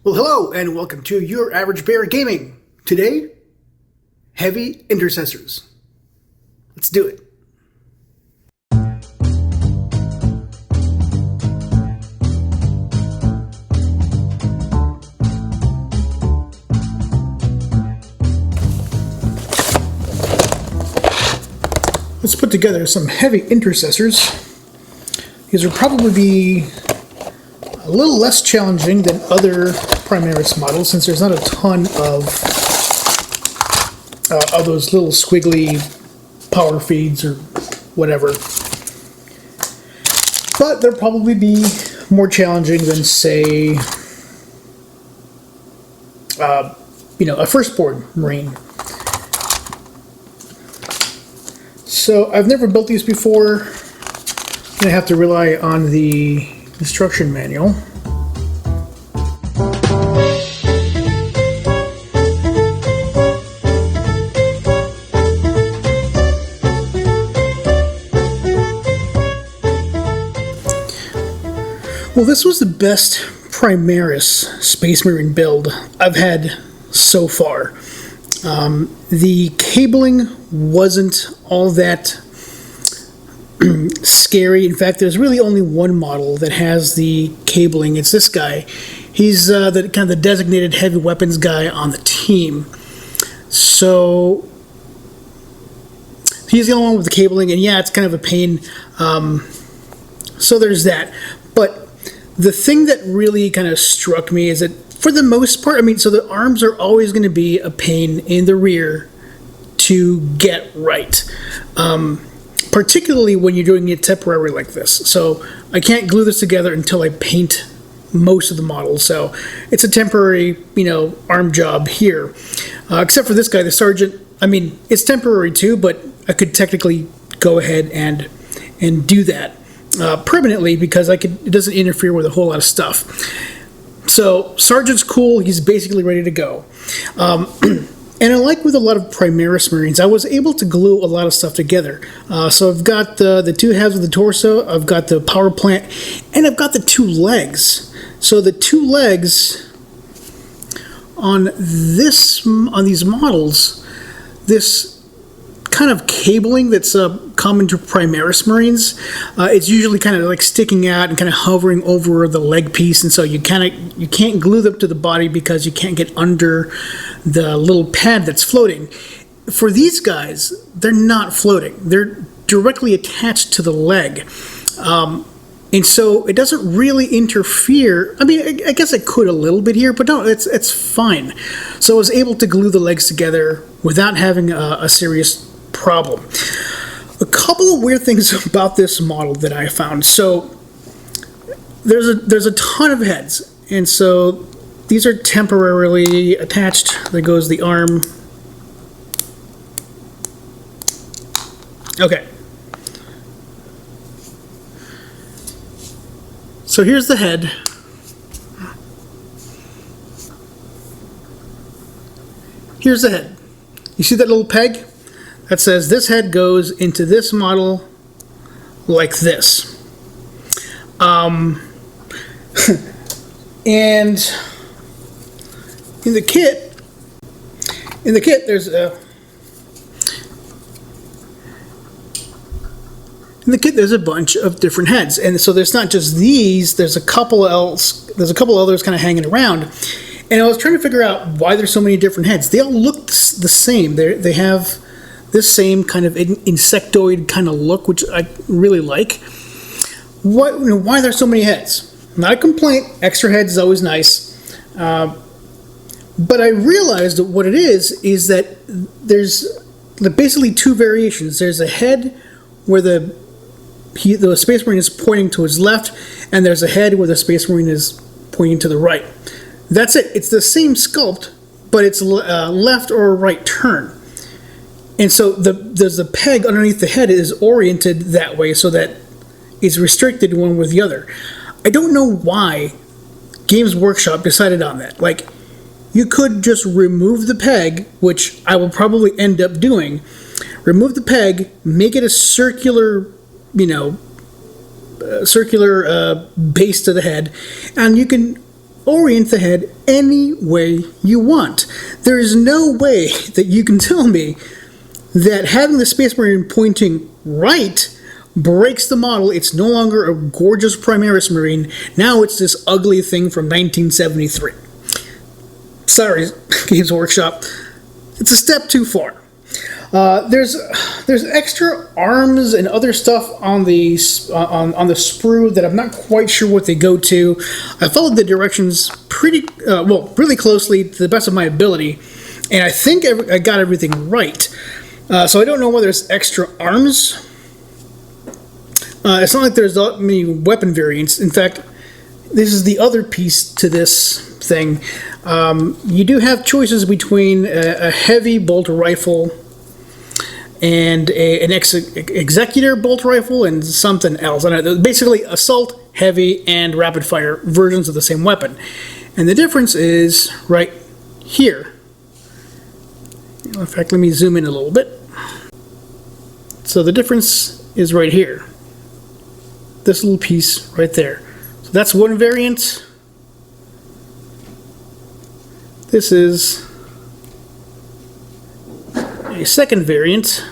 Well, hello, and welcome to Your Average Bear Gaming. Today, Heavy Intercessors. Let's do it. Let's put together some Heavy Intercessors. These will probably be a little less challenging than other Primaris models, since there's not a ton of those little squiggly power feeds or whatever. But they'll probably be more challenging than, say, a firstborn Marine. So I've never built these before. I'm going to have to rely on the instruction manual. Well, this was the best Primaris Space Marine build I've had so far. The cabling wasn't all that scary. In fact, there's really only one model that has the cabling. It's this guy. He's the kind of the designated heavy weapons guy on the team. So he's the only one with the cabling, and yeah, it's kind of a pain. So there's that. But the thing that really kind of struck me is that, for the most part, so the arms are always going to be a pain in the rear to get right. Particularly when you're doing it temporary like this. So I can't glue this together until I paint most of the models. So it's a temporary, arm job here. Except for this guy, the sergeant. It's temporary too, but I could technically go ahead and do that permanently, because it doesn't interfere with a whole lot of stuff. So sergeant's cool. He's basically ready to go. And unlike with a lot of Primaris Marines, I was able to glue a lot of stuff together. So I've got the two halves of the torso, I've got the power plant, and I've got the two legs. So the two legs on these models, this kind of cabling that's common to Primaris Marines, it's usually kind of like sticking out and kind of hovering over the leg piece, and so you can't glue them to the body because you can't get under the little pad that's floating. For these guys, they're not floating. They're directly attached to the leg. And so it doesn't really interfere. I guess it could a little bit here, but no, it's fine. So I was able to glue the legs together without having a serious problem. A couple of weird things about this model that I found. So there's a ton of heads, and so these are temporarily attached. There goes the arm. Okay. So here's the head. Here's the head. You see that little peg? That says this head goes into this model like this. And in the kit, there's a bunch of different heads, and so there's not just these. There's a couple others kind of hanging around, and I was trying to figure out why there's so many different heads. They all look the same. They have this same kind of insectoid kind of look, which I really like. Why there's so many heads? Not a complaint. Extra heads is always nice. But I realized that what it is that there's basically two variations. There's a head where the Space Marine is pointing to his left, and there's a head where the Space Marine is pointing to the right. That's it. It's the same sculpt, but it's left or right turn. And so there's a peg underneath the head is oriented that way so that it's restricted one with the other. I don't know why Games Workshop decided on that. You could just remove the peg, which I will probably end up doing. Remove the peg, make it a circular base to the head, and you can orient the head any way you want. There is no way that you can tell me that having the Space Marine pointing right breaks the model. It's no longer a gorgeous Primaris Marine. Now it's this ugly thing from 1973. Sorry, Games Workshop. It's a step too far. There's extra arms and other stuff on the sprue that I'm not quite sure what they go to. I followed the directions really closely to the best of my ability, and I think I got everything right. So I don't know whether there's extra arms. It's not like there's that many weapon variants. In fact, this is the other piece to this thing. You do have choices between a heavy bolt rifle and an executor bolt rifle and something else. And basically assault, heavy, and rapid fire versions of the same weapon. And the difference is right here. In fact, let me zoom in a little bit. So the difference is right here. This little piece right there. So that's one variant. This is a second variant.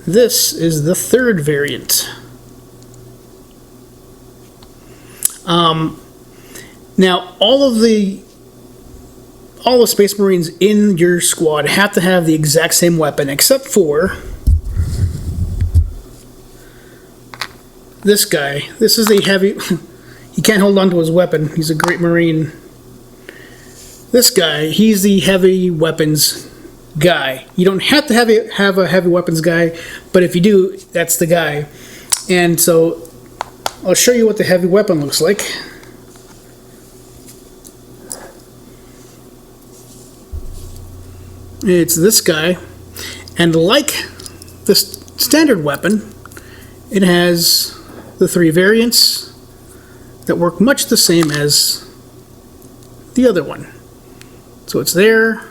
This is the third variant. Now, all the Space Marines in your squad have to have the exact same weapon, except for this guy. This is a heavy... He can't hold on to his weapon. He's a great Marine. This guy, he's the heavy weapons guy. You don't have to have a heavy weapons guy, but if you do, that's the guy. And so I'll show you what the heavy weapon looks like. It's this guy, and like the standard weapon, it has the three variants that work much the same as the other one. So it's there.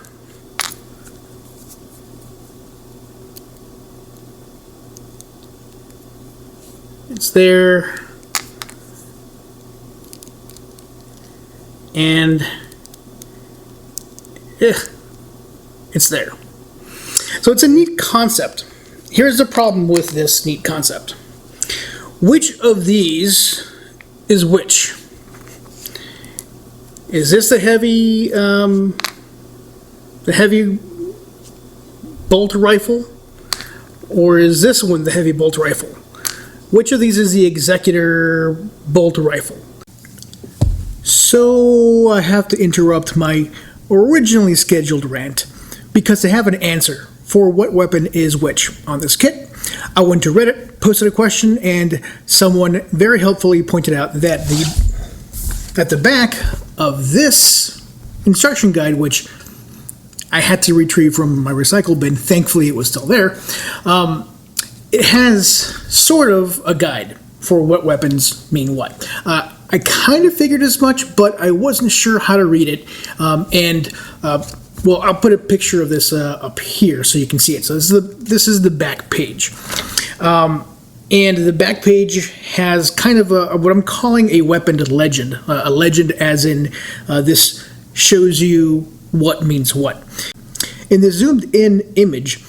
It's there. And it's there. So it's a neat concept. Here's the problem with this neat concept. Which of these is which? Is this the heavy bolt rifle, or is this one the heavy bolt rifle? Which of these is the executor bolt rifle? So I have to interrupt my originally scheduled rant because I have an answer for what weapon is which on this kit. I went to Reddit, posted a question, and someone very helpfully pointed out that the back of this instruction guide, which I had to retrieve from my recycle bin, thankfully it was still there, it has sort of a guide for what weapons mean what. I kind of figured as much, but I wasn't sure how to read it, well, I'll put a picture of this up here so you can see it. So this is the back page. And the back page has kind of what I'm calling a weapon legend. A legend as in this shows you what means what. In the zoomed in image,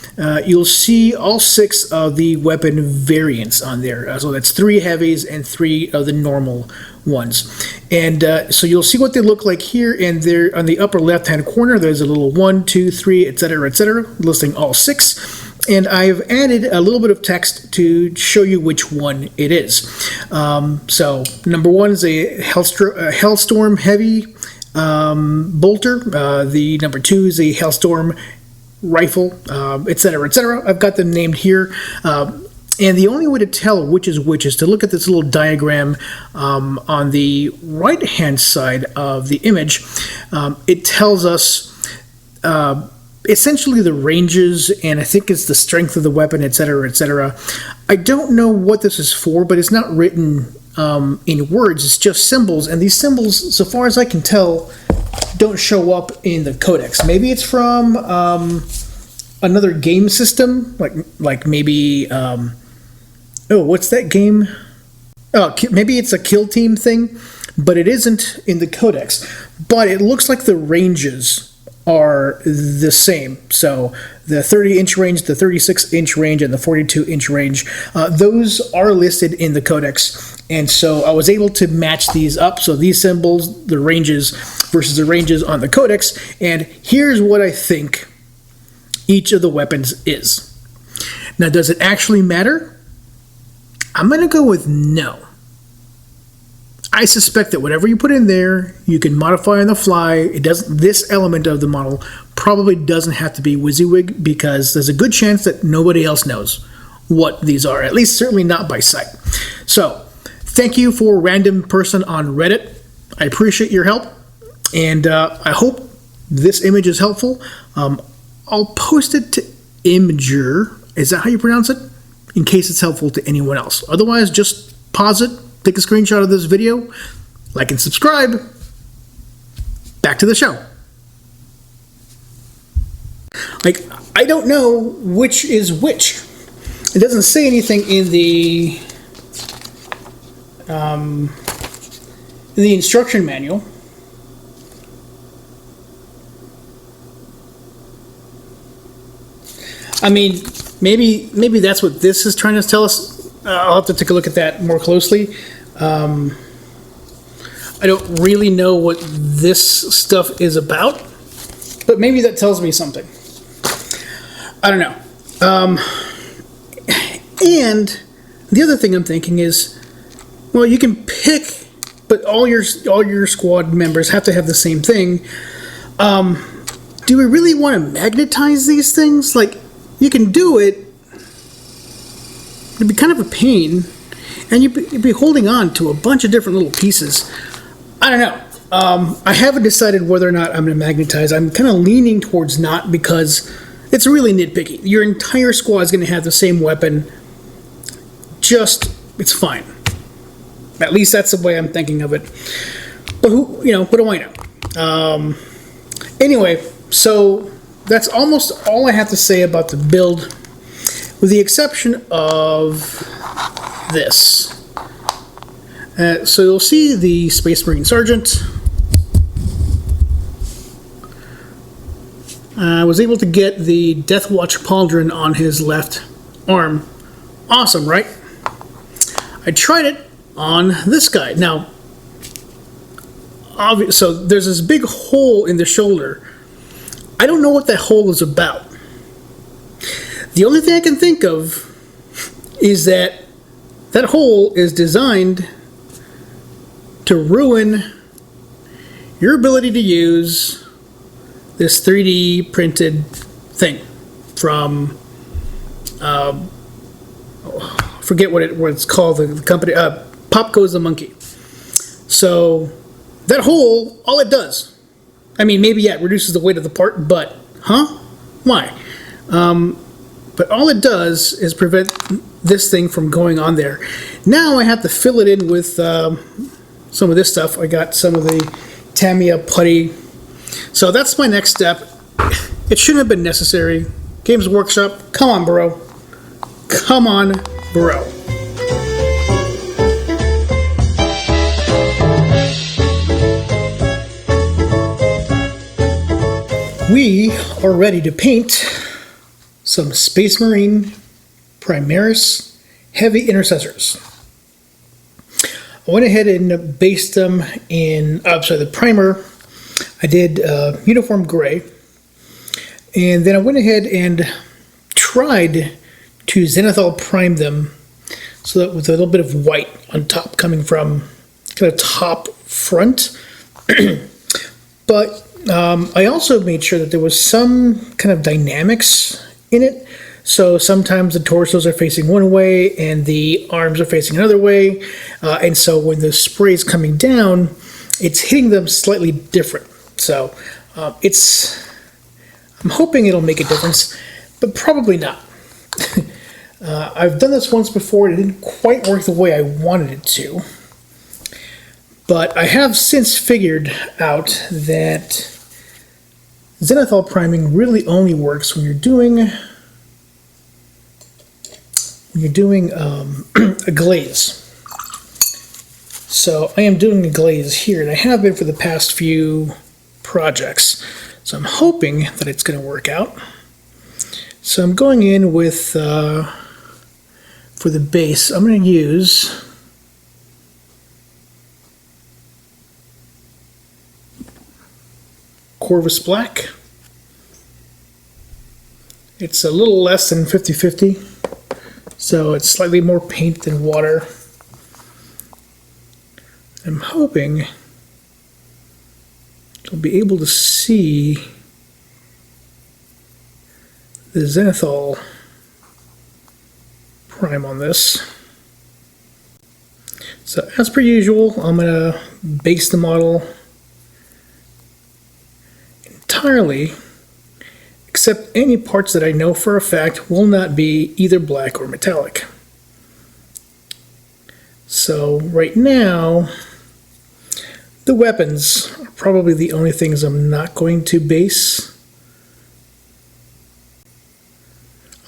you'll see all 6 of the weapon variants on there. So that's 3 heavies and 3 of the normal ones. And so you'll see what they look like here, and there on the upper left hand corner there's a little 1, 2, 3, etc., listing all 6. And I've added a little bit of text to show you which one it is. So number 1 is a Hellstorm Heavy bolter. The number 2 is a Hellstorm rifle, etc., etc. I've got them named here. And the only way to tell which is which is to look at this little diagram on the right-hand side of the image. It tells us essentially the ranges, and I think it's the strength of the weapon, etc., etc. I don't know what this is for, but it's not written in words. It's just symbols, and these symbols, so far as I can tell, don't show up in the codex. Maybe it's from another game system, like maybe... oh, what's that game? maybe it's a kill team thing, but it isn't in the codex. But it looks like the ranges are the same. So the 30-inch range, the 36-inch range, and the 42-inch range, those are listed in the codex. And so I was able to match these up. So these symbols, the ranges versus the ranges on the codex. And here's what I think each of the weapons is. Now, does it actually matter? I'm going to go with no. I suspect that whatever you put in there, you can modify on the fly. It doesn't. This element of the model probably doesn't have to be WYSIWYG, because there's a good chance that nobody else knows what these are. At least, certainly not by sight. So, thank you for random person on Reddit. I appreciate your help, and I hope this image is helpful. I'll post it to Imager. Is that how you pronounce it? In case it's helpful to anyone else. Otherwise, just pause it. Take a screenshot of this video, like and subscribe. Back to the show. Like, I don't know which is which. It doesn't say anything in the instruction manual. I mean, maybe that's what this is trying to tell us. I'll have to take a look at that more closely. I don't really know what this stuff is about, but maybe that tells me something. I don't know. And the other thing I'm thinking is, well, you can pick, but all your squad members have to have the same thing. Do we really want to magnetize these things? Like, you can do it. It'd be kind of a pain, and you'd be holding on to a bunch of different little pieces. I don't know. I haven't decided whether or not I'm going to magnetize. I'm kind of leaning towards not, because it's really nitpicky. Your entire squad is going to have the same weapon. It's fine. At least that's the way I'm thinking of it. But what do I know? Anyway, so that's almost all I have to say about the build, with the exception of this. So you'll see the Space Marine Sergeant. I was able to get the Deathwatch pauldron on his left arm. Awesome, right? I tried it on this guy. Now, so there's this big hole in the shoulder. I don't know what that hole is about. The only thing I can think of is that hole is designed to ruin your ability to use this 3D printed thing from, forget what it's called, the company, Pop Goes the Monkey. So that hole, all it does, I mean, maybe, yeah, it reduces the weight of the part, but, why? But all it does is prevent this thing from going on there. Now I have to fill it in with some of this stuff. I got some of the Tamiya putty. So that's my next step. It shouldn't have been necessary. Games Workshop, come on, bro. Come on, bro. We are ready to paint some Space Marine Primaris Heavy Intercessors. I went ahead and based them in, the primer, I did uniform gray. And then I went ahead and tried to zenithal prime them so that with a little bit of white on top coming from kind of top front. But I also made sure that there was some kind of dynamics in it. So sometimes the torsos are facing one way and the arms are facing another way. And so when the spray is coming down, it's hitting them slightly different. So I'm hoping it'll make a difference, but probably not. I've done this once before and it didn't quite work the way I wanted it to. But I have since figured out that zenithal priming really only works when you're doing a glaze. So I am doing a glaze here, and I have been for the past few projects. So I'm hoping that it's going to work out. So I'm going in with, for the base, I'm going to use Corvus Black. It's a little less than 50-50, so it's slightly more paint than water. I'm hoping you'll be able to see the zenithal prime on this. So as per usual, I'm going to base the model entirely, except any parts that I know for a fact will not be either black or metallic. So right now, the weapons are probably the only things I'm not going to base.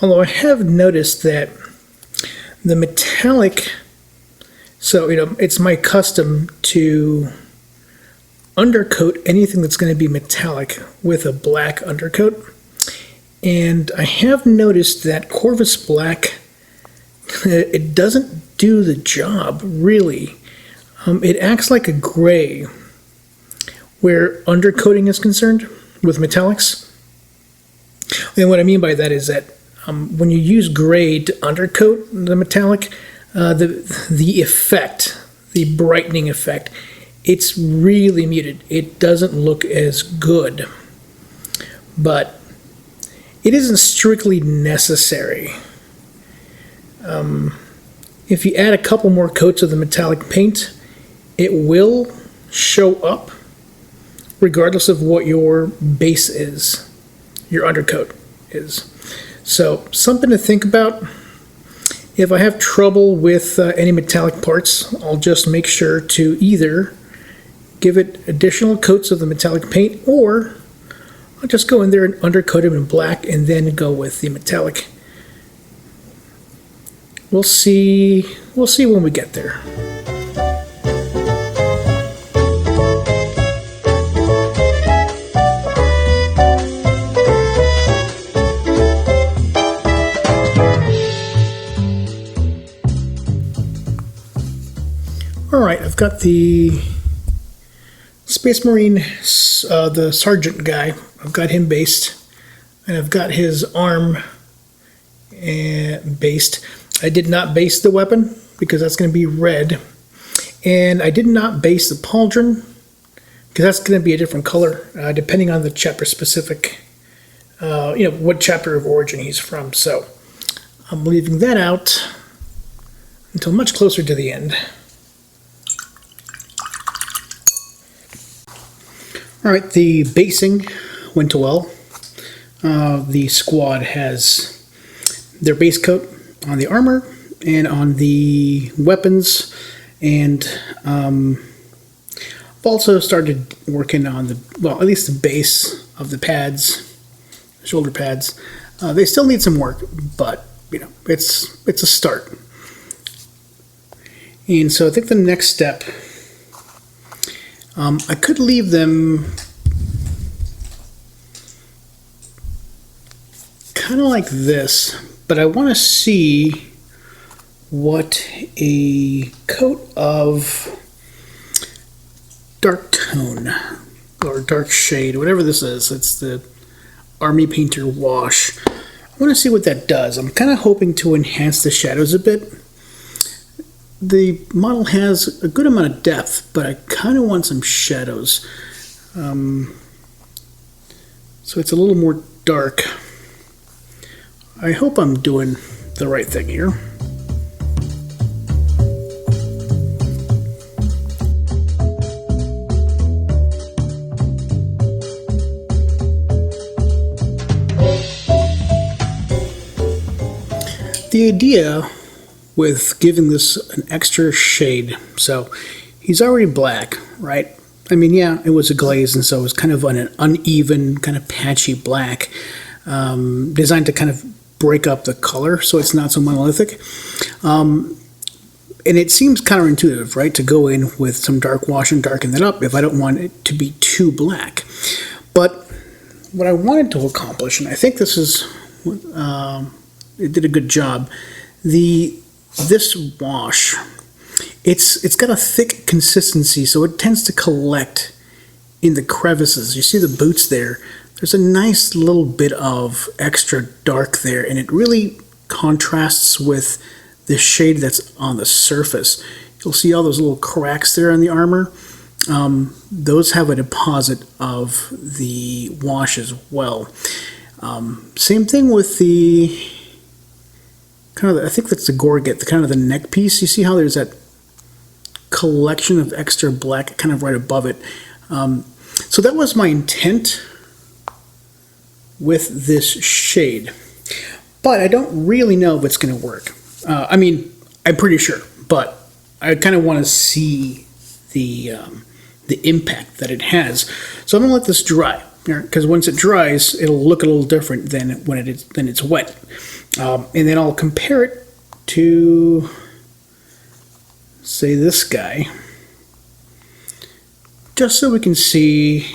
Although I have noticed that the metallic, so it's my custom to undercoat anything that's going to be metallic with a black undercoat. And I have noticed that Corvus Black, it doesn't do the job, really. It acts like a gray where undercoating is concerned with metallics. And what I mean by that is that when you use gray to undercoat the metallic, the effect, the brightening effect, it's really muted. It doesn't look as good. But it isn't strictly necessary. If you add a couple more coats of the metallic paint, it will show up regardless of what your base is, your undercoat is. So something to think about. If I have trouble with any metallic parts, I'll just make sure to either give it additional coats of the metallic paint, or I'll just go in there and undercoat them in black and then go with the metallic. We'll see when we get there. Alright, I've got the Space Marine, the Sergeant guy. I've got him based, and I've got his arm based. I did not base the weapon because that's going to be red, and I did not base the pauldron because that's going to be a different color depending on the chapter specific, what chapter of origin he's from. So I'm leaving that out until much closer to the end. Alright, the basing went well. The squad has their base coat on the armor and on the weapons, and I've also started working on at least the base of the pads, shoulder pads. They still need some work, but it's a start. And so I think the next step, I could leave them kind of like this, but I want to see what a coat of dark tone or dark shade, whatever this is, it's the Army Painter wash. I want to see what that does. I'm kind of hoping to enhance the shadows a bit. The model has a good amount of depth, but I kind of want some shadows. So it's a little more dark. I hope I'm doing the right thing here. The idea with giving this an extra shade, so he's already black, right? I mean, yeah, it was a glaze, and so it was kind of an uneven, kind of patchy black, designed to kind of break up the color so it's not so monolithic. And it seems counterintuitive, right, to go in with some dark wash and darken that up if I don't want it to be too black. But what I wanted to accomplish, and I think this is, it did a good job, this wash, it's got a thick consistency, so it tends to collect in the crevices. You see the boots there? There's a nice little bit of extra dark there, and it really contrasts with the shade that's on the surface. You'll see all those little cracks there on the armor. Those have a deposit of the wash as well. Same thing with the kind of, I think that's the gorget, the kind of the neck piece. You see how there's that collection of extra black kind of right above it. So that was my intent with this shade, but I don't really know if it's going to work. I mean, I'm pretty sure, but I kind of want to see the impact that it has. So I'm going to let this dry, because once it dries, it'll look a little different than when it's wet. And then I'll compare it to, say, this guy, just so we can see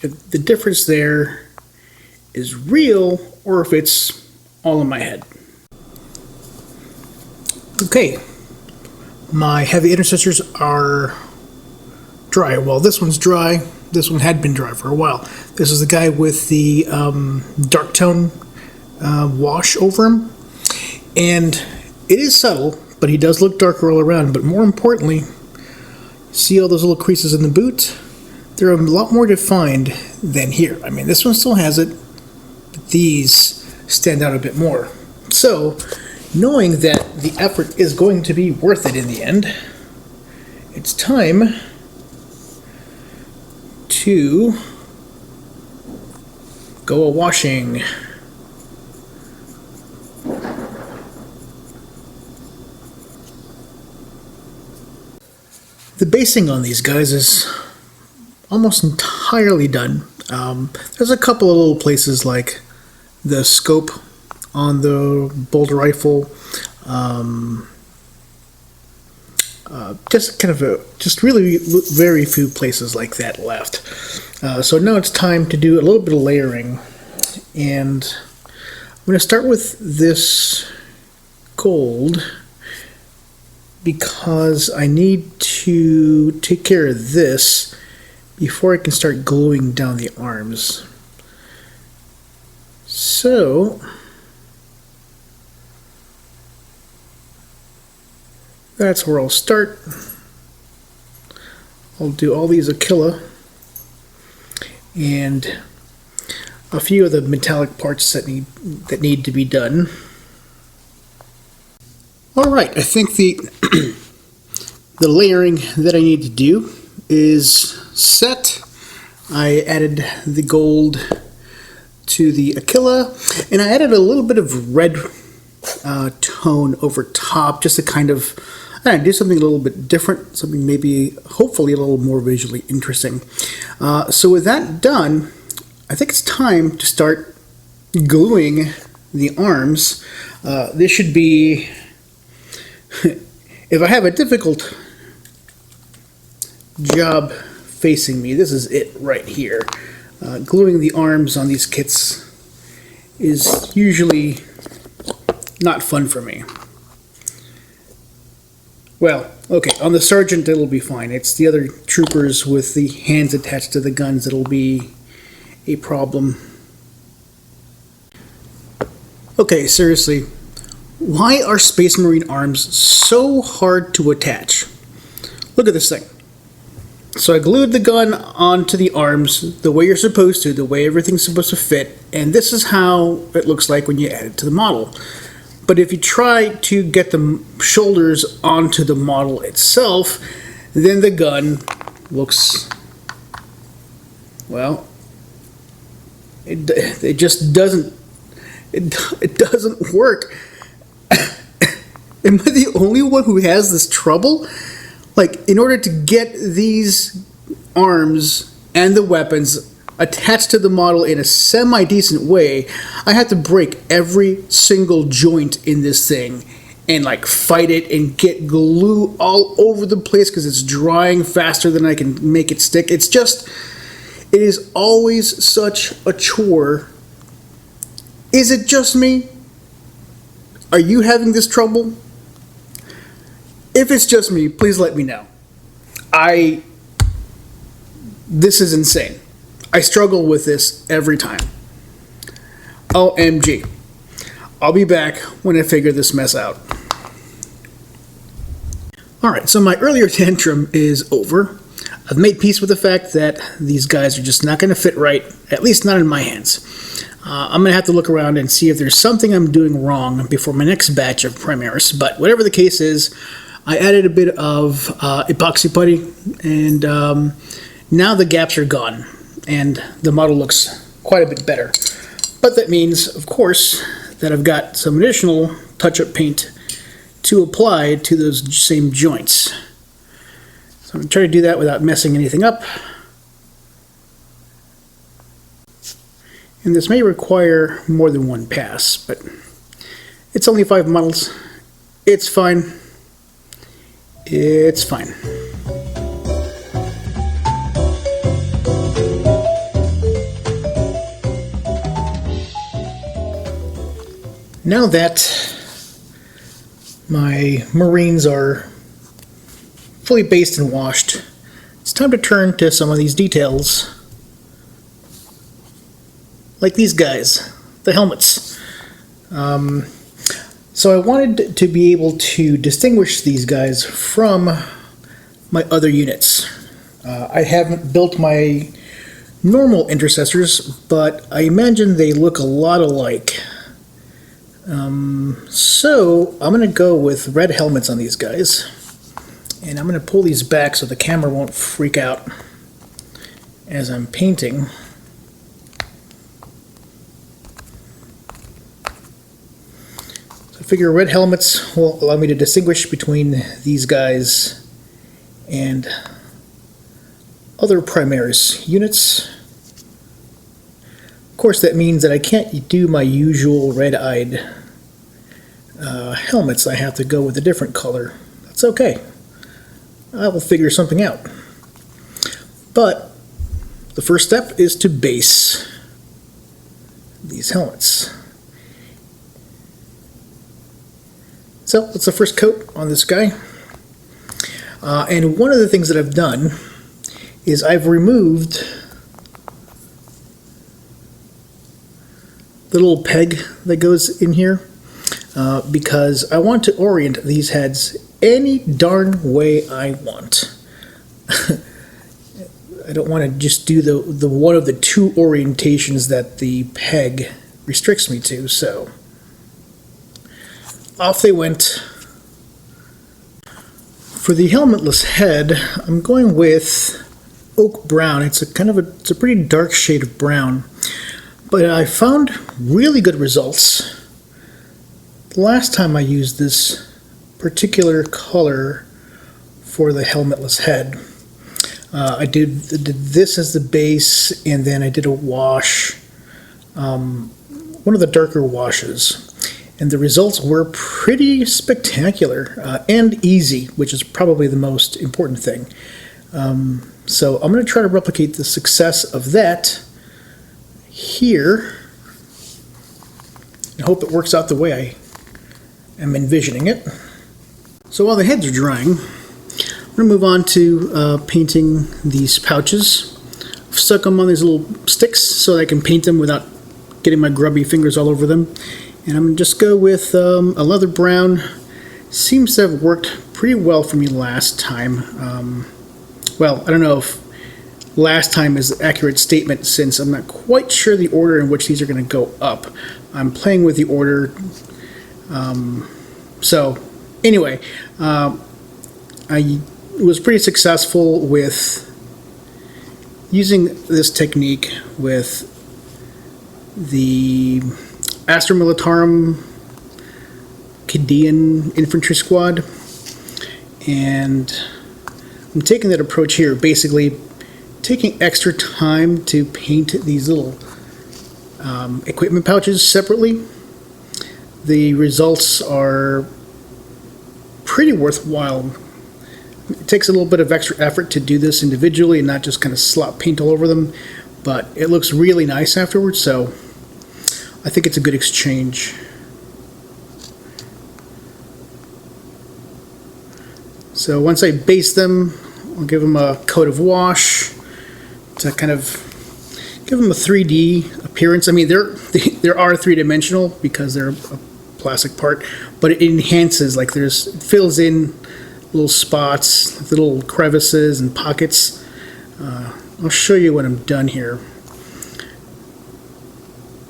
if the difference there is real or if it's all in my head. Okay, my heavy intercessors are dry. Well, this one's dry. This one had been dry for a while. This is the guy with the dark tone wash over him, and it is subtle, but he does look darker all around. But more importantly, see all those little creases in the boot? They're a lot more defined than here. I mean, this one still has it, but these stand out a bit more. So, knowing that the effort is going to be worth it in the end, it's time to go a-washing. The basing on these guys is almost entirely done. There's a couple of little places like the scope on the bolt rifle, just really very few places like that left. So now it's time to do a little bit of layering, and I'm going to start with this gold because I need to take care of this before I can start gluing down the arms. So that's where I'll start. I'll do all these Aquila and a few of the metallic parts that need to be done. All right, I think the the layering that I need to do is set. I added the gold to the Aquila, and I added a little bit of red tone over top, just to kind of do something a little bit different, something maybe, hopefully, a little more visually interesting. So with that done, I think it's time to start gluing the arms. This should be, if I have a difficult job facing me, this is it right here. Gluing the arms on these kits is usually not fun for me. Well, okay, on the sergeant it'll be fine. It's the other troopers with the hands attached to the guns that'll be a problem. Okay, seriously, why are Space Marine arms so hard to attach? Look at this thing. So I glued the gun onto the arms the way you're supposed to, the way everything's supposed to fit, and this is how it looks like when you add it to the model. But if you try to get the shoulders onto the model itself, then the gun looks, well, it just doesn't, it doesn't work. Am I the only one who has this trouble? Like, in order to get these arms and the weapons attached to the model in a semi-decent way, I had to break every single joint in this thing, and like fight it and get glue all over the place because it's drying faster than I can make it stick. It is always such a chore. Is it just me? Are you having this trouble? If it's just me, please let me know. This is insane. I struggle with this every time. OMG. I'll be back when I figure this mess out. Alright, so my earlier tantrum is over. I've made peace with the fact that these guys are just not going to fit right, at least not in my hands. I'm going to have to look around and see if there's something I'm doing wrong before my next batch of Primaris, but whatever the case is, I added a bit of epoxy putty, and now the gaps are gone, and the model looks quite a bit better. But that means, of course, that I've got some additional touch-up paint to apply to those same joints. So I'm going to try to do that without messing anything up. And this may require more than one pass, but it's only 5 models. It's fine. It's fine. Now that my Marines are fully based and washed, it's time to turn to some of these details. Like these guys, the helmets. So I wanted to be able to distinguish these guys from my other units. I haven't built my normal intercessors, but I imagine they look a lot alike. So I'm going to go with red helmets on these guys, and I'm going to pull these back so the camera won't freak out as I'm painting. So I figure red helmets will allow me to distinguish between these guys and other Primaris units. Of course, that means that I can't do my usual red-eyed helmets. I have to go with a different color. That's okay. I will figure something out. But the first step is to base these helmets. So that's the first coat on this guy. And one of the things that I've done is I've removed the little peg that goes in here because I want to orient these heads any darn way I want. I don't want to just do the one of the two orientations that the peg restricts me to, so off they went. For the helmetless head, I'm going with oak brown. It's a pretty dark shade of brown. But I found really good results the last time I used this particular color for the helmetless head. I did this as the base, and then I did a wash, one of the darker washes. And the results were pretty spectacular and easy, which is probably the most important thing. So I'm going to try to replicate the success of that here and hope it works out the way I am envisioning it. So while the heads are drying, I'm going to move on to painting these pouches. I've stuck them on these little sticks so that I can paint them without getting my grubby fingers all over them. And I'm going to just go with a leather brown. Seems to have worked pretty well for me last time. Well, I don't know if last time is an accurate statement since I'm not quite sure the order in which these are going to go up. I'm playing with the order. So anyway, I was pretty successful with using this technique with the Astra Militarum Kidian Infantry Squad, and I'm taking that approach here, basically taking extra time to paint these little equipment pouches separately. The results are pretty worthwhile. It takes a little bit of extra effort to do this individually and not just kind of slop paint all over them, but it looks really nice afterwards, so I think it's a good exchange. So once I base them, I'll give them a coat of wash to kind of give them a 3D appearance. I mean, there are three-dimensional because they're a plastic part, but it enhances, like it fills in little spots, little crevices and pockets. I'll show you when I'm done here.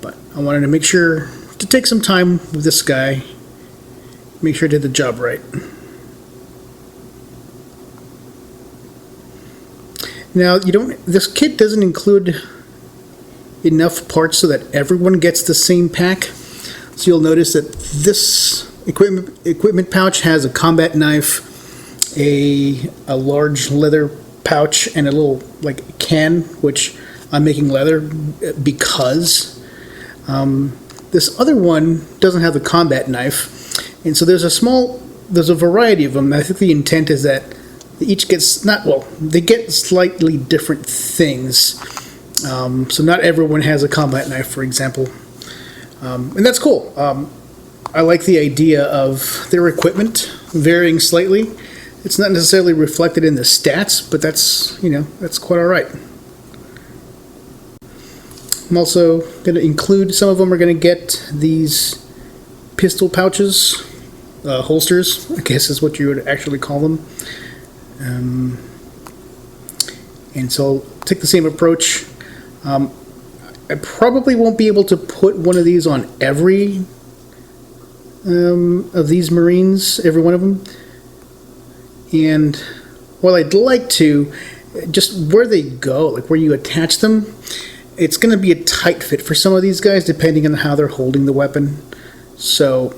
But I wanted to make sure to take some time with this guy, make sure I did the job right. Now, this kit doesn't include enough parts so that everyone gets the same pack. So you'll notice that this equipment pouch has a combat knife, a large leather pouch, and a little like can, which I'm making leather because this other one doesn't have the combat knife, and so there's a variety of them. I think the intent is that each gets they get slightly different things. So not everyone has a combat knife, for example, and that's cool. I like the idea of their equipment varying slightly. It's not necessarily reflected in the stats, but that's quite all right. I'm also going to include, some of them are going to get these pistol pouches, holsters, I guess is what you would actually call them. And so I'll take the same approach. I probably won't be able to put one of these on every of these Marines, every one of them. And while I'd like to, just where they go, like where you attach them, it's going to be a tight fit for some of these guys depending on how they're holding the weapon. So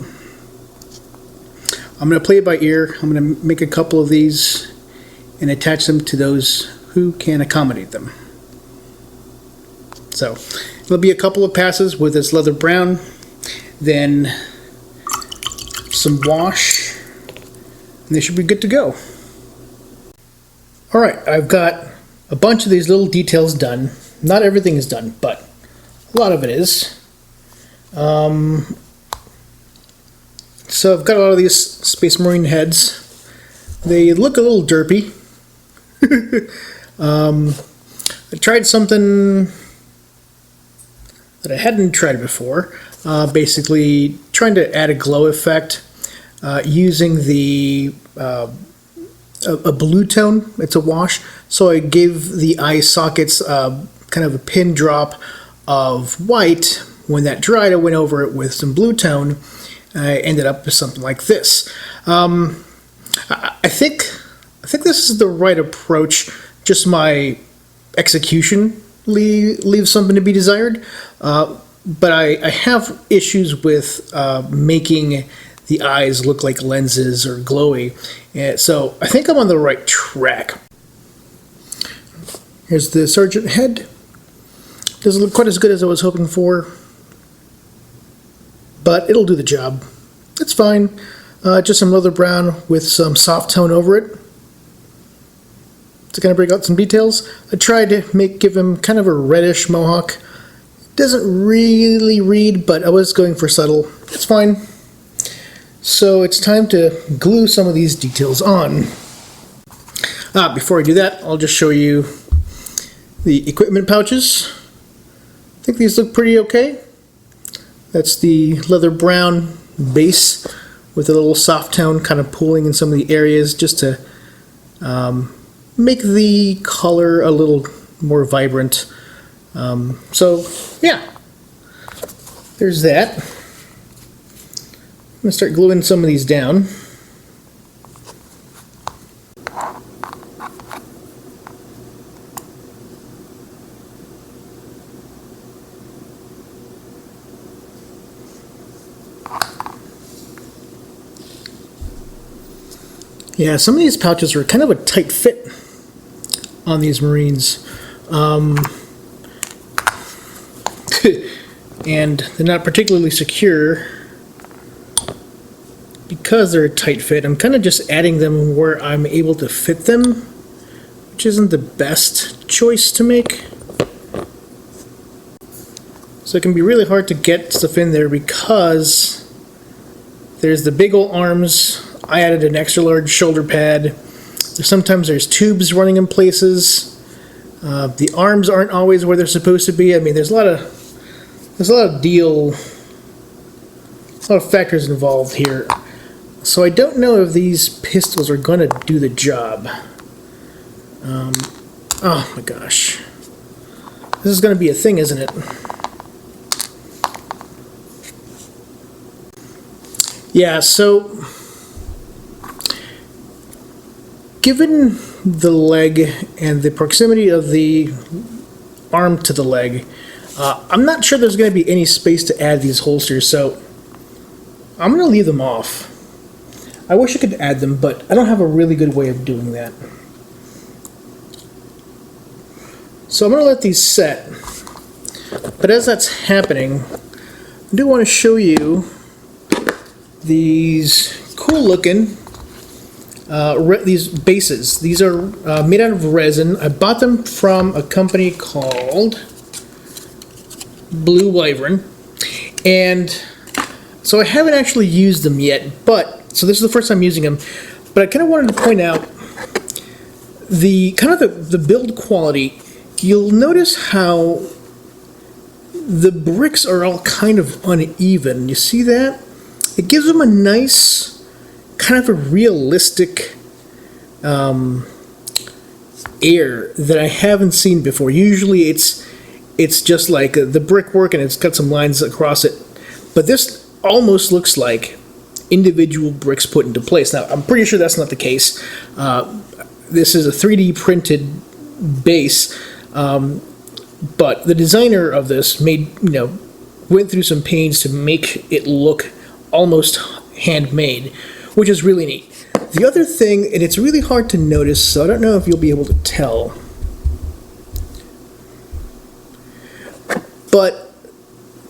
I'm going to play it by ear. I'm going to make a couple of these and attach them to those who can accommodate them. So it'll be a couple of passes with this leather brown, then some wash, and they should be good to go. Alright, I've got a bunch of these little details done. Not everything is done, but a lot of it is. So I've got a lot of these Space Marine heads. They look a little derpy. I tried something that I hadn't tried before. Basically trying to add a glow effect using a blue tone. It's a wash. So I gave the eye sockets kind of a pin drop of white. When that dried, I went over it with some blue tone. I ended up with something like this. I think this is the right approach. Just my execution leaves something to be desired. But I have issues with making the eyes look like lenses or glowy. So I think I'm on the right track. Here's the sergeant head. Doesn't look quite as good as I was hoping for, but it'll do the job. It's fine. Just some leather brown with some soft tone over it to kind of bring out some details. I tried to give him kind of a reddish mohawk. Doesn't really read, but I was going for subtle. It's fine. So it's time to glue some of these details on. Before I do that, I'll just show you the equipment pouches. I think these look pretty okay. That's the leather brown base with a little soft tone kind of pooling in some of the areas just to make the color a little more vibrant. So yeah, there's that. I'm going to start gluing some of these down. Yeah, some of these pouches are kind of a tight fit on these Marines. And they're not particularly secure. because they're a tight fit, I'm kind of just adding them where I'm able to fit them, which isn't the best choice to make. So it can be really hard to get stuff in there because there's the big old arms. I added an extra large shoulder pad. Sometimes there's tubes running in places. The arms aren't always where they're supposed to be. I mean, there's a lot of factors involved here. So I don't know if these pistols are going to do the job. Oh my gosh. This is going to be a thing, isn't it? Yeah, so given the leg and the proximity of the arm to the leg, I'm not sure there's going to be any space to add these holsters, so I'm going to leave them off. I wish I could add them, but I don't have a really good way of doing that. So I'm going to let these set. But as that's happening, I do want to show you these cool looking these bases. These are made out of resin. I bought them from a company called WYSIWYG, and so I haven't actually used them yet, but so this is the first time using them. But I kind of wanted to point out the build quality. You'll notice how the bricks are all kind of uneven. You see that? It gives them a nice, kind of a realistic air that I haven't seen before. Usually it's just like the brickwork and it's got some lines across it. But this almost looks like individual bricks put into place. Now, I'm pretty sure that's not the case. This is a 3D printed base, but the designer of this went through some pains to make it look almost handmade, which is really neat. The other thing, and it's really hard to notice, so I don't know if you'll be able to tell, but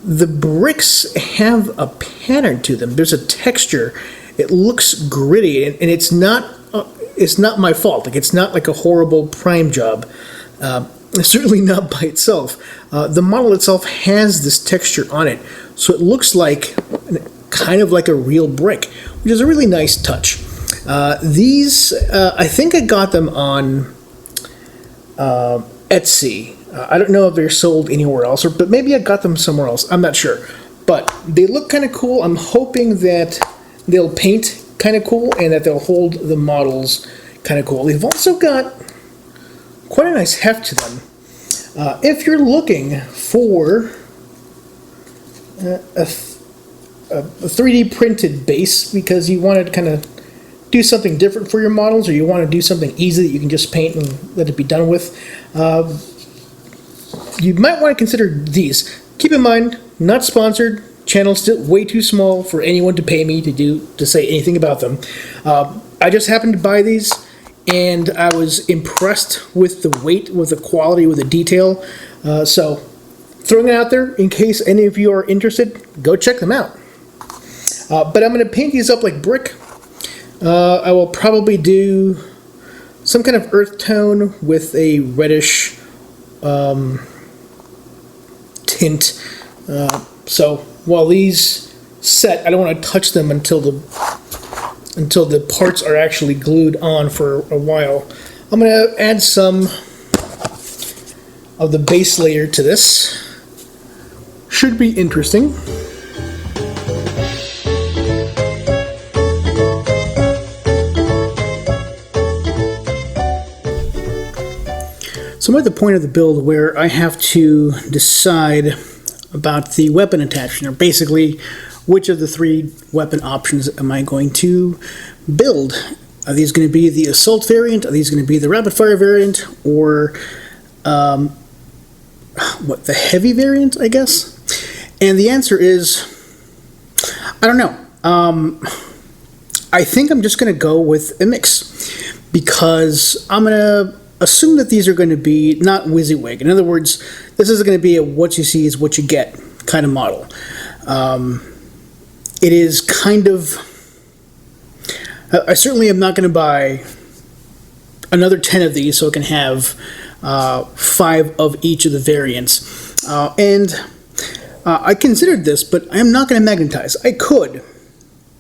the bricks have a pattern to them. There's a texture. It looks gritty, and it's not my fault. Like, it's not like a horrible prime job. Certainly not by itself. The model itself has this texture on it, so it looks like kind of like a real brick, which is a really nice touch. These, I think I got them on Etsy. I don't know if they're sold anywhere else, but maybe I got them somewhere else. I'm not sure. But they look kind of cool. I'm hoping that they'll paint kind of cool and that they'll hold the models kind of cool. They've also got quite a nice heft to them. If you're looking for a 3D printed base because you want to kind of do something different for your models, or you want to do something easy that you can just paint and let it be done with, you might want to consider these. Keep in mind, not sponsored, channel still way too small for anyone to pay me to say anything about them. I just happened to buy these, and I was impressed with the weight, with the quality, with the detail. So throwing it out there in case any of you are interested, go check them out. But I'm going to paint these up like brick. I will probably do some kind of earth tone with a reddish tint. So while these set, I don't want to touch them until the parts are actually glued on for a while. I'm going to add some of the base layer to this. Should be interesting. So I'm at the point of the build where I have to decide about the weapon attachment, or basically which of the 3 weapon options am I going to build. Are these going to be the assault variant? Are these going to be the rapid fire variant? Or the heavy variant, I guess? And the answer is, I don't know. I think I'm just going to go with a mix, because I'm going to assume that these are going to be not WYSIWYG. In other words, this is going to be a what you see is what you get kind of model. It is kind of I certainly am not going to buy another 10 of these so I can have 5 of each of the variants. I considered this, but I'm not going to magnetize. I could,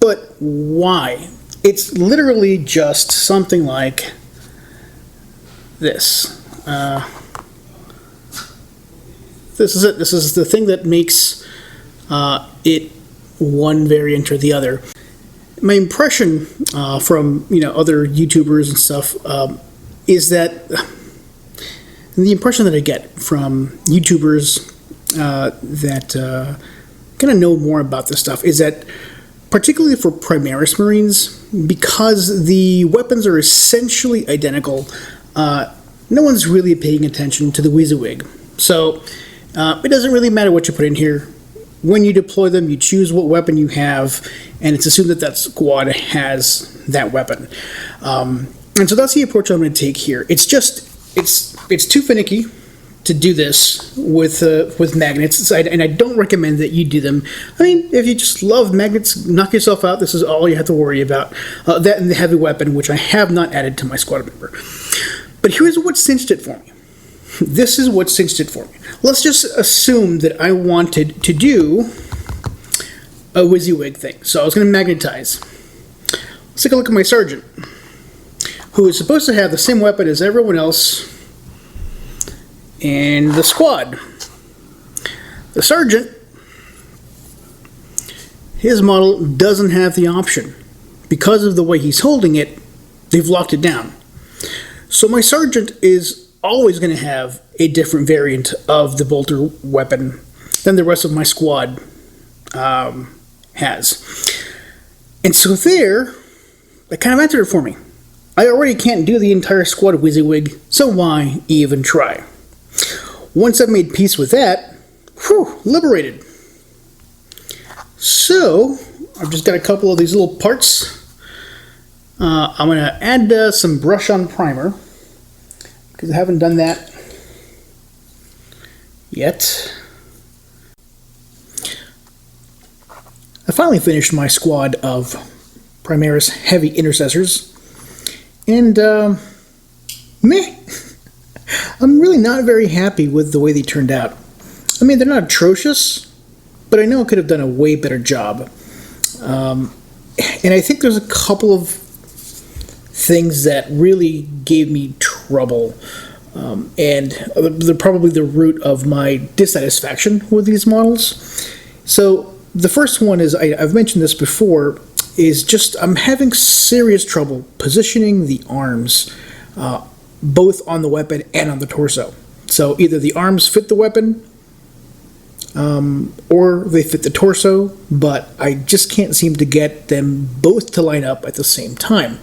but why? It's literally just something like this. This is it. This is the thing that makes it one variant or the other. My impression from other YouTubers and stuff is that the impression that I get from YouTubers that kind of know more about this stuff is that, particularly for Primaris Marines, because the weapons are essentially identical, no one's really paying attention to the WYSIWYG. So it doesn't really matter what you put in here. When you deploy them, you choose what weapon you have, and it's assumed that that squad has that weapon. And so that's the approach I'm going to take here. It's too finicky to do this with magnets, and I don't recommend that you do them. I mean, if you just love magnets, knock yourself out. This is all you have to worry about. That and the heavy weapon, which I have not added to my squad member. But here's what cinched it for me. This is what cinched it for me. Let's just assume that I wanted to do a WYSIWYG thing. So I was going to magnetize. Let's take a look at my sergeant, who is supposed to have the same weapon as everyone else in the squad. The sergeant, his model doesn't have the option. Because of the way he's holding it, they've locked it down. So my sergeant is always going to have a different variant of the bolter weapon than the rest of my squad has. And so there, that kind of answered it for me. I already can't do the entire squad of WYSIWYG, so why even try? Once I've made peace with that, whew, liberated. So, I've just got a couple of these little parts. I'm going to add some brush-on primer, because I haven't done that yet. I finally finished my squad of Primaris Heavy Intercessors, and meh. I'm really not very happy with the way they turned out. I mean, they're not atrocious, but I know I could have done a way better job. And I think there's a couple of things that really gave me trouble, and they're probably the root of my dissatisfaction with these models. So the first one is, I've mentioned this before, is just I'm having serious trouble positioning the arms, both on the weapon and on the torso. So either the arms fit the weapon, or they fit the torso, but I just can't seem to get them both to line up at the same time.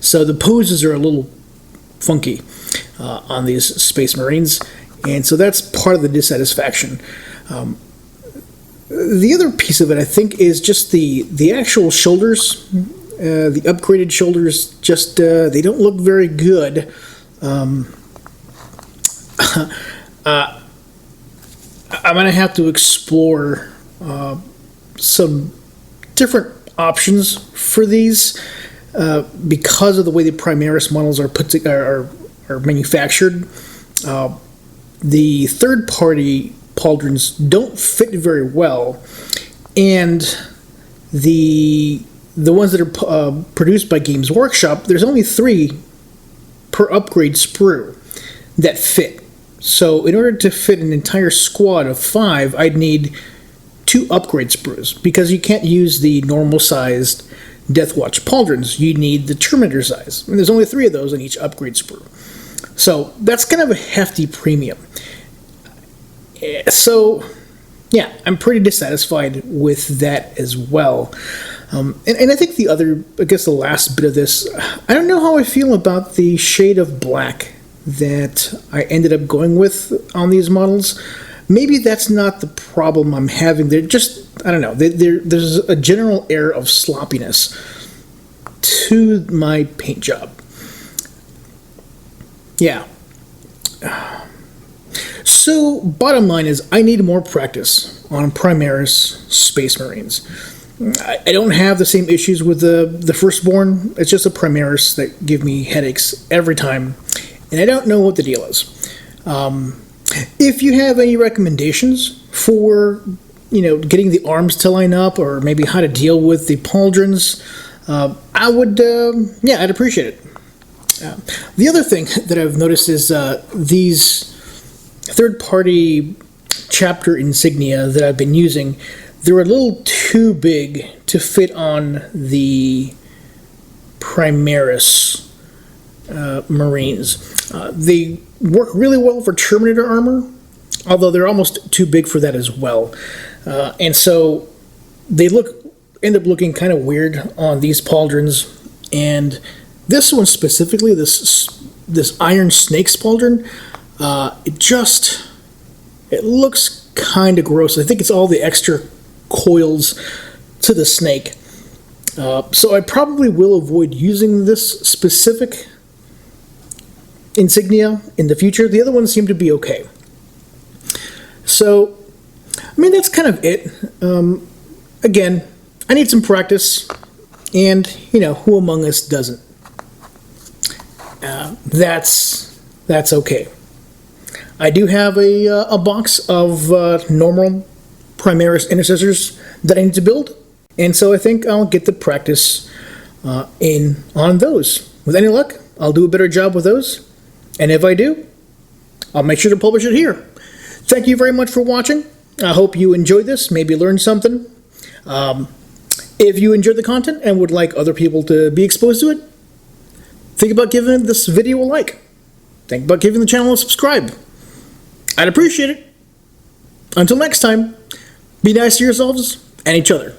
So the poses are a little funky on these Space Marines, and so that's part of the dissatisfaction. The other piece of it, I think, is just the actual shoulders. The upgraded shoulders just they don't look very good. I'm going to have to explore some different options for these because of the way the Primaris models are are manufactured. The third-party pauldrons don't fit very well, and the ones that are produced by Games Workshop, there's only 3 per upgrade sprue that fit. So in order to fit an entire squad of 5, I'd need 2 upgrade sprues, because you can't use the normal-sized Deathwatch pauldrons. You need the Terminator size, and there's only 3 of those in each upgrade sprue. So that's kind of a hefty premium. So, yeah, I'm pretty dissatisfied with that as well. And I think the last bit of this, I don't know how I feel about the shade of black that I ended up going with on these models. Maybe that's not the problem I'm having. They're just, I don't know, there's a general air of sloppiness to my paint job. Yeah. So, bottom line is, I need more practice on Primaris Space Marines. I don't have the same issues with the Firstborn. It's just the Primaris that give me headaches every time, and I don't know what the deal is. If you have any recommendations for, getting the arms to line up, or maybe how to deal with the pauldrons, I would, I'd appreciate it. The other thing that I've noticed is these third-party chapter insignia that I've been using, they're a little too big to fit on the Primaris Marines. They work really well for Terminator armor, although they're almost too big for that as well. And so they end up looking kind of weird on these pauldrons. And this one specifically, this Iron Snake pauldron, it looks kind of gross. I think it's all the extra coils to the snake. So I probably will avoid using this specific insignia in the future. The other ones seem to be okay. So, that's kind of it. Again, I need some practice, and, who among us doesn't? That's okay. I do have a box of normal Primaris Intercessors that I need to build, and so I think I'll get the practice in on those. With any luck, I'll do a better job with those, and if I do, I'll make sure to publish it here. Thank you very much for watching. I hope you enjoyed this, maybe learned something. If you enjoyed the content and would like other people to be exposed to it, think about giving this video a like. Think about giving the channel a subscribe. I'd appreciate it. Until next time, be nice to yourselves and each other.